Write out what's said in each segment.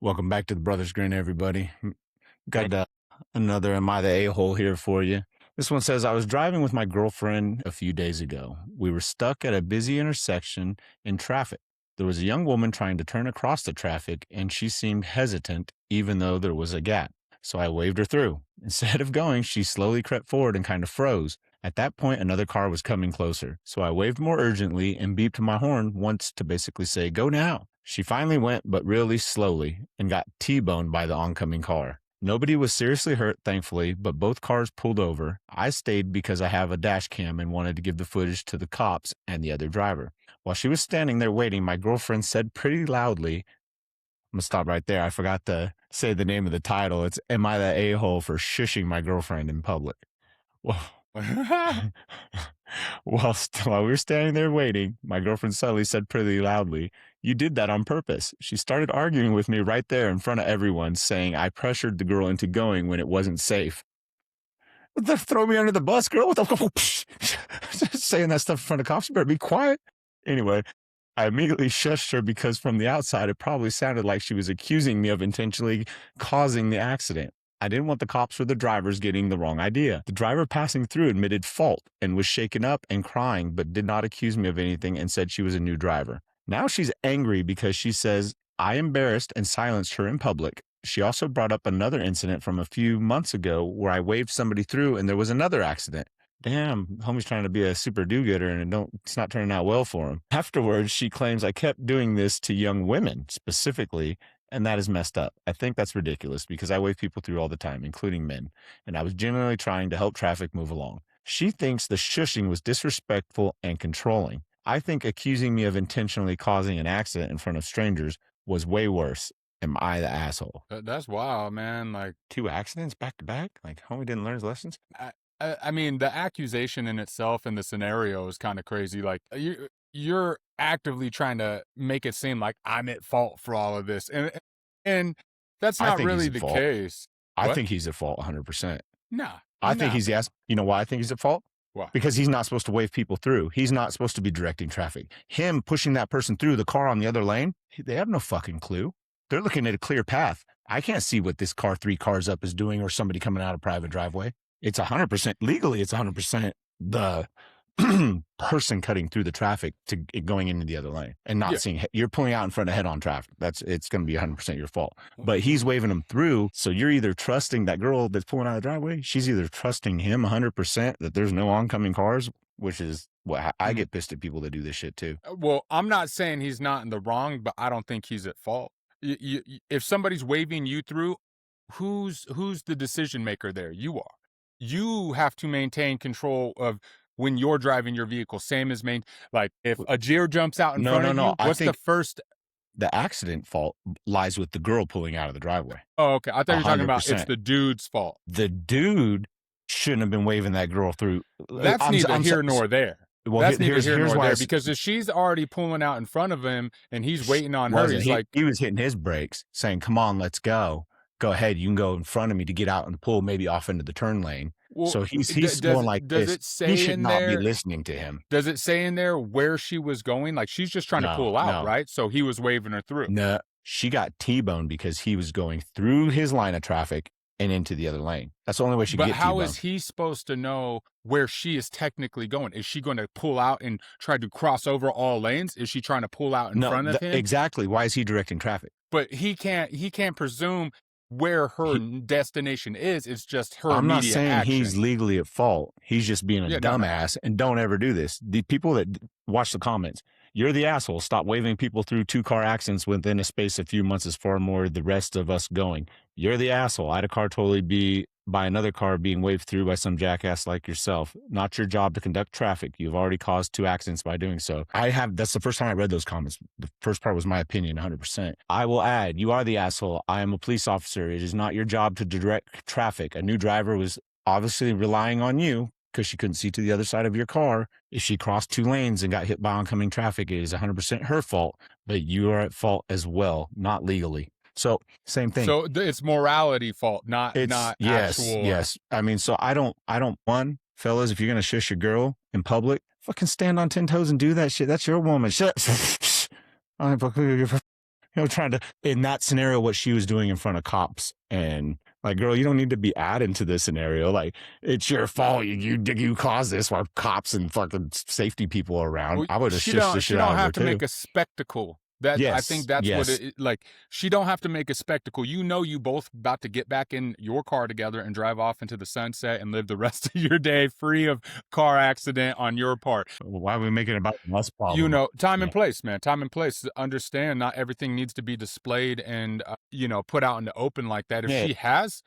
Welcome back to the Brothers Grin, everybody. Got Welcome. another Am I the A-hole here for you. This one says, I was driving with my girlfriend a few days ago. We were stuck at a busy intersection in traffic. There was a young woman trying to turn across the traffic, and she seemed hesitant, even though there was a gap. So I waved her through. Instead of going, she slowly crept forward and kind of froze. At that point, another car was coming closer. So I waved more urgently and beeped my horn once to basically say, go now. She finally went, but really slowly, and got T-boned by the oncoming car. Nobody was seriously hurt, thankfully, but both cars pulled over. I stayed because I have a dash cam and wanted to give the footage to the cops and the other driver. While she was standing there waiting, my girlfriend said pretty loudly, I'm going to stop right there. I forgot to say the name of the title. It's Am I the A-hole for shushing my girlfriend in public? Well, while we were standing there waiting, my girlfriend suddenly said pretty loudly, you did that on purpose. She started arguing with me right there in front of everyone, saying I pressured the girl into going when it wasn't safe. What the throw me under the bus, girl? What the saying that stuff in front of cops? You better be quiet. Anyway, I immediately shushed her because from the outside, it probably sounded like she was accusing me of intentionally causing the accident. I didn't want the cops or the drivers getting the wrong idea. The driver passing through admitted fault and was shaken up and crying, but did not accuse me of anything and said she was a new driver. Now she's angry because she says I embarrassed and silenced her in public. She also brought up another incident from a few months ago where I waved somebody through and there was another accident. Damn, homie's trying to be a super do-gooder and it's not turning out well for him. Afterwards, she claims I kept doing this to young women specifically, and that is messed up. I think that's ridiculous because I wave people through all the time, including men, and I was genuinely trying to help traffic move along. She thinks the shushing was disrespectful and controlling. I think accusing me of intentionally causing an accident in front of strangers was way worse. Am I the asshole? That's wild, man. Like, 2 accidents back to back? Like, homie didn't learn his lessons? I mean, the accusation in itself and the scenario is kind of crazy. Like, you're actively trying to make it seem like I'm at fault for all of this, and that's I not think he's really at the fault. case. I What? think he's at fault 100%. Nah, I think nah. he's the ass. You know why I think he's at fault? Why? Because he's not supposed to wave people through. He's not supposed to be directing traffic. Him pushing that person through the car on the other lane, they have no fucking clue. They're looking at a clear path. I can't see what this car 3 cars up is doing or somebody coming out of private driveway. It's 100% legally. It's 100% the person cutting through the traffic to going into the other lane and not Yeah. seeing. You're pulling out in front of head-on traffic. It's going to be 100% your fault. But he's waving them through, so you're either trusting that girl that's pulling out of the driveway. She's either trusting him 100% that there's no oncoming cars, which is what I get pissed at people that do this shit too. Well, I'm not saying he's not in the wrong, but I don't think he's at fault. If somebody's waving you through, who's the decision maker there? You are. You have to maintain control of when you're driving your vehicle. Same as like if a deer jumps out in No, front no, of no. you, I what's the think first? the accident fault lies with the girl pulling out of the driveway. Oh, okay. I thought you were talking about it's 100%. the dude's fault. The dude shouldn't have been waving that girl through. That's neither here nor there. Well, That's neither here nor why there because if she's already pulling out in front of him and he's waiting on her, wasn't. he's like, He was hitting his brakes, saying, "Come on, let's go. Go ahead. You can go in front of me to get out and pull maybe off into the turn lane." well, So he's does going like does this. it say He should in not be there? listening to him. Does it say in there where she was going? Like she's just trying to pull out, No. right? So he was waving her through. No, she got T-boned because he was going through his line of traffic and into the other lane. That's the only way she could But get how T-boned. is he supposed to know where she is technically going? Is she going to pull out and try to cross over all lanes? Is she trying to pull out in front of him? Exactly. Why is he directing traffic? But he can't presume where her destination is. It's just her I'm not immediate saying action. he's legally at fault. He's just being a No. dumbass and don't ever do this. The people that watch the comments, you're the asshole. Stop waving people through 2 car accidents within a space of a few months is far more the rest of us going. You're the asshole. I had a car totally be by another car being waved through by some jackass like yourself. Not your job to conduct traffic. You've already caused 2 accidents by doing so. That's the first time I read those comments. The first part was my opinion, 100%. I will add, you are the asshole. I am a police officer. It is not your job to direct traffic. A new driver was obviously relying on you because she couldn't see to the other side of your car. If she crossed 2 lanes and got hit by oncoming traffic, it is 100% her fault, but you are at fault as well, not legally. So same thing. So it's morality fault, not yes, actual. Yes. I mean, so I don't, one, fellas, if you're going to shush your girl in public, fucking stand on 10 toes and do that shit. That's your woman. Shut trying to, in that scenario, what she was doing in front of cops. And like, girl, you don't need to be added to this scenario. Like, it's your fault. You caused this while cops and fucking safety people are around. Well, I would have shushed the she shit out don't of her have to too. make a spectacle. That I think Yes, that's what yes. like, she don't have to make a spectacle. You know you both about to get back in your car together and drive off into the sunset and live the rest of your day free of car accident on your part. Why are we making it about us You problem? know, time Yeah. and place, man. Time and place. Understand not everything needs to be displayed and put out in the open like that. If Yeah. she has,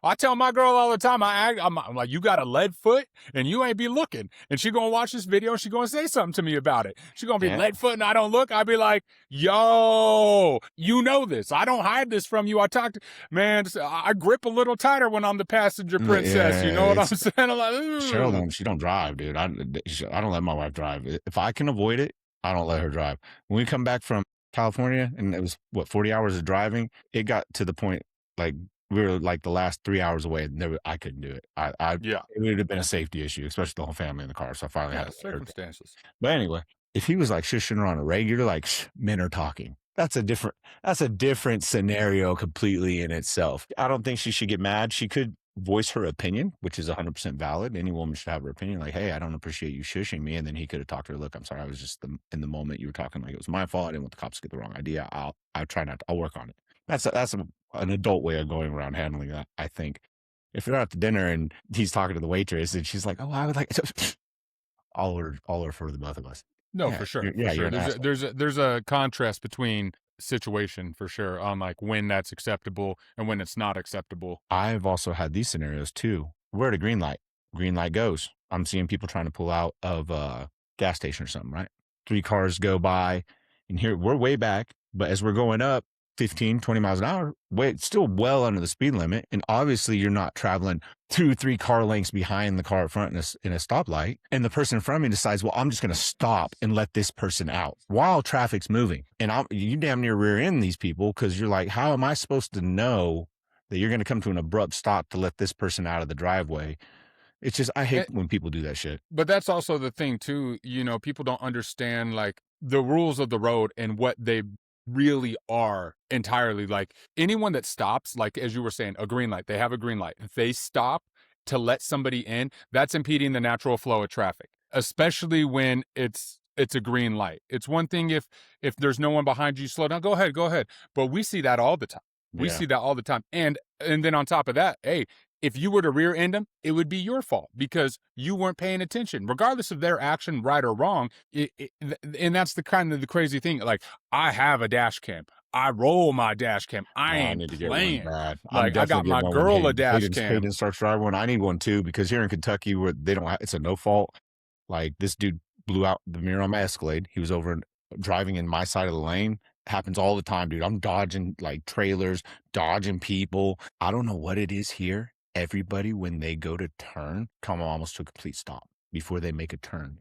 I tell my girl all the time, I'm like, you got a lead foot and you ain't be looking. And she gonna watch this video and she gonna say something to me about it. She gonna be Yeah. lead foot and I don't look. I be like, yo, you know this. I don't hide this from you. Man, I grip a little tighter when I'm the passenger princess. You Yeah. know what I'm It's saying? I'm like, Cheryl ooh. don't she don't drive, dude. I don't let my wife drive. If I can avoid it, I don't let her drive. When we come back from California and it was what 40 hours of driving, it got to the point like we were like the last 3 hours away. And I couldn't do it. Yeah. It would have been a safety issue, especially the whole family in the car. So I finally had Yeah. to let her. Circumstances. But anyway, if he was like shushing her on a regular, like men are talking. That's a different scenario completely in itself. I don't think she should get mad. She could voice her opinion, which is 100% valid. Any woman should have her opinion. Like, hey, I don't appreciate you shushing me. And then he could have talked to her. Look, I'm sorry. I was just in the moment you were talking like it was my fault. I didn't want the cops to get the wrong idea. I'll try not to, I'll work on it. An adult way of going around handling that, I think. If you're out to dinner and he's talking to the waitress and she's like, oh, I would like, all or for the both of us. No, for sure, for Yeah, you're sure. an asshole. There's a contrast between situation for sure on like when that's acceptable and when it's not acceptable. I've also had these scenarios too. We're at a green light. Green light goes. I'm seeing people trying to pull out of a gas station or something, right? 3 cars go by, and here we're way back, but as we're going up 15, 20 miles an hour, it's still well under the speed limit. And obviously, you're not traveling 2, 3 car lengths behind the car in front in a stoplight. And the person in front of me decides, well, I'm just going to stop and let this person out while traffic's moving. And you damn near rear end these people because you're like, how am I supposed to know that you're going to come to an abrupt stop to let this person out of the driveway? It's just, I hate when people do that shit. But that's also the thing too, people don't understand like the rules of the road and what they really are entirely. Like anyone that stops, like as you were saying, a green light, they have a green light. If they stop to let somebody in, that's impeding the natural flow of traffic, especially when it's a green light. It's one thing if there's no one behind you, slow down, go ahead, go ahead. But we see that all the time. We Yeah. see that all the time. And then on top of that, hey, if you were to rear end them, it would be your fault because you weren't paying attention, regardless of their action, right or wrong. And that's the kind of the crazy thing. Like, I have a dash cam. I roll my dash cam. I I ain't need to get one playing. bad. I'm Like, I got definitely my getting one when girl a dash cam. Hayden starts driving one. I need one too because here in Kentucky, where they don't have, it's a no fault. Like this dude blew out the mirror on my Escalade. He was driving in my side of the lane. Happens all the time, dude. I'm dodging like trailers, dodging people. I don't know what it is here. Everybody, when they go to turn, come almost to a complete stop before they make a turn.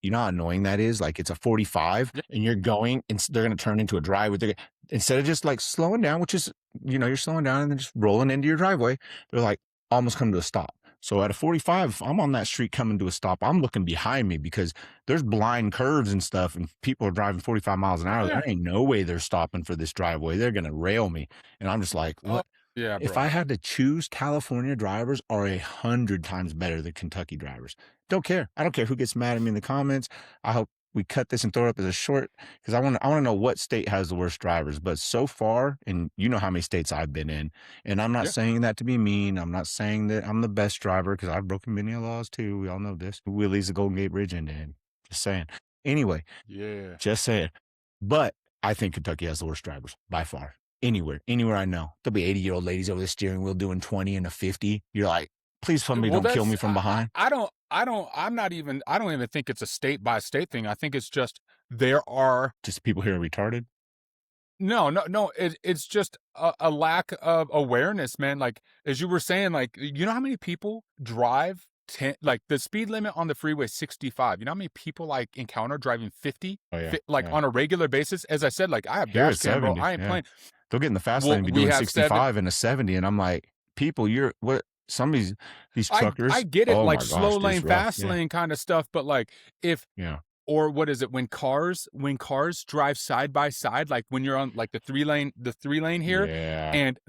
You know how annoying that is? Like it's a 45 Yeah. and you're going and they're going to turn into a driveway. Instead of just like slowing down, which is, you're slowing down and then just rolling into your driveway, they're like almost come to a stop. So at a 45, if I'm on that street coming to a stop, I'm looking behind me because there's blind curves and stuff and people are driving 45 miles an hour. Yeah. There ain't no way they're stopping for this driveway. They're going to rail me. And I'm just like, Oh, what? yeah, If bro. I had to choose, California drivers are 100 times better than Kentucky drivers. Don't care. I don't care who gets mad at me in the comments. I hope we cut this and throw it up as a short because I want to know what state has the worst drivers. But so far, and you know how many states I've been in, and I'm not Yeah. saying that to be mean. I'm not saying that I'm the best driver because I've broken many laws too. We all know this. Willie's the Golden Gate Bridge end. Just saying. Anyway, Yeah. just saying. But I think Kentucky has the worst drivers by far. Anywhere I know. There'll be 80-year-old ladies over the steering wheel doing 20 and a 50. You're like, please somebody Well, don't kill me that's from behind. I don't even think it's a state by state thing. I think it's just there are Just people here are retarded. no. It's just a lack of awareness, man. Like as you were saying, like you know how many people drive 10, like the speed limit on the freeway 65. You know how many people like encounter driving 50, Oh yeah. like Yeah. on a regular basis. As I said, like I have Here dash it's cam, bro. 70. I ain't Yeah. playing. They'll get in the fast lane Well, and be we doing have 65 and a 70. And I'm like, people, you're what? Some of these I truckers. get it, Oh like my slow gosh, dude, lane, it's rough. fast Yeah. lane kind of stuff, but like if Yeah. or what is it, when cars drive side by side, like when you're on like the three lane here, Yeah. and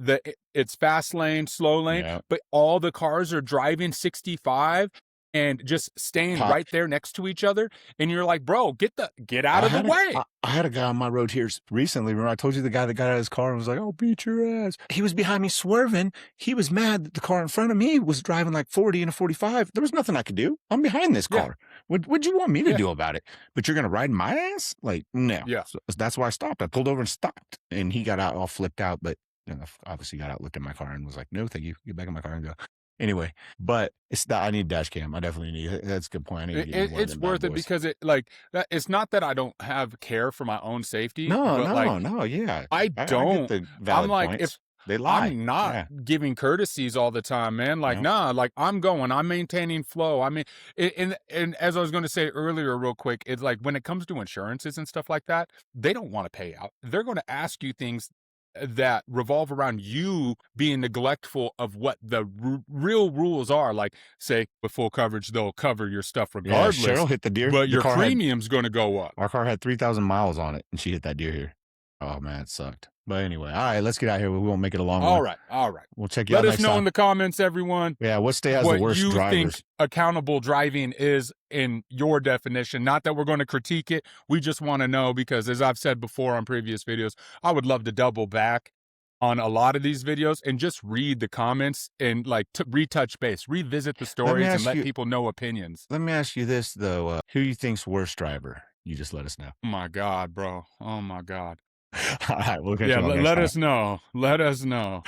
it's fast lane, slow lane, Yeah. but all the cars are driving 65 and just staying Hot. right there next to each other, and you're like, bro, get out I of the had way. I had a guy on my road here recently. Remember I told you the guy that got out of his car and was like, "I'll beat your ass." He was behind me swerving. He was mad that the car in front of me was driving like 40 and a 45. There was nothing I could do. I'm behind this Yeah, car. What'd you want me to yeah, do about it? But you're gonna ride my ass? Like, no. yeah. So that's why I stopped. I pulled over and stopped. And he got out all flipped out, but obviously got out, looked at my car and was like, "No, thank you. Get back in my car and go." Anyway, but it's that I need dash cam. I definitely need it. That's a good point. I need to It, get me it, one of it's them bad worth it boys. because it's not that I don't have care for my own safety, No, but like no, no, yeah. I I get don't. the I'm valid like, if points. They lie. I'm not Yeah, giving courtesies all the time, man. Like, yeah. nah, like I'm maintaining flow. I mean, and as I was going to say earlier, real quick, it's like when it comes to insurances and stuff like that, they don't want to pay out. They're going to ask you things that revolve around you being neglectful of what the real rules are. Like, say, with full coverage, they'll cover your stuff Yeah, regardless, Cheryl hit the deer. but your premium's going to go up. Our car had 3,000 miles on it, and she hit that deer here. Oh, man, it sucked. But anyway, all right, let's get out of here. We won't make it a long All one. right, all right. We'll check you out Let us next know in time. the comments, everyone, Yeah, what state has the what worst you think drivers? accountable driving is in your definition. Not that we're going to critique it. We just want to know because, as I've said before on previous videos, I would love to double back on a lot of these videos and just read the comments and like retouch base, revisit the Let me stories, and ask let you. people know opinions. Let me ask you this though: who you think's worst driver? You just let us know. Oh my God, bro. Oh my God. All right, we'll catch Yeah, you all next let time. us know. Let us know.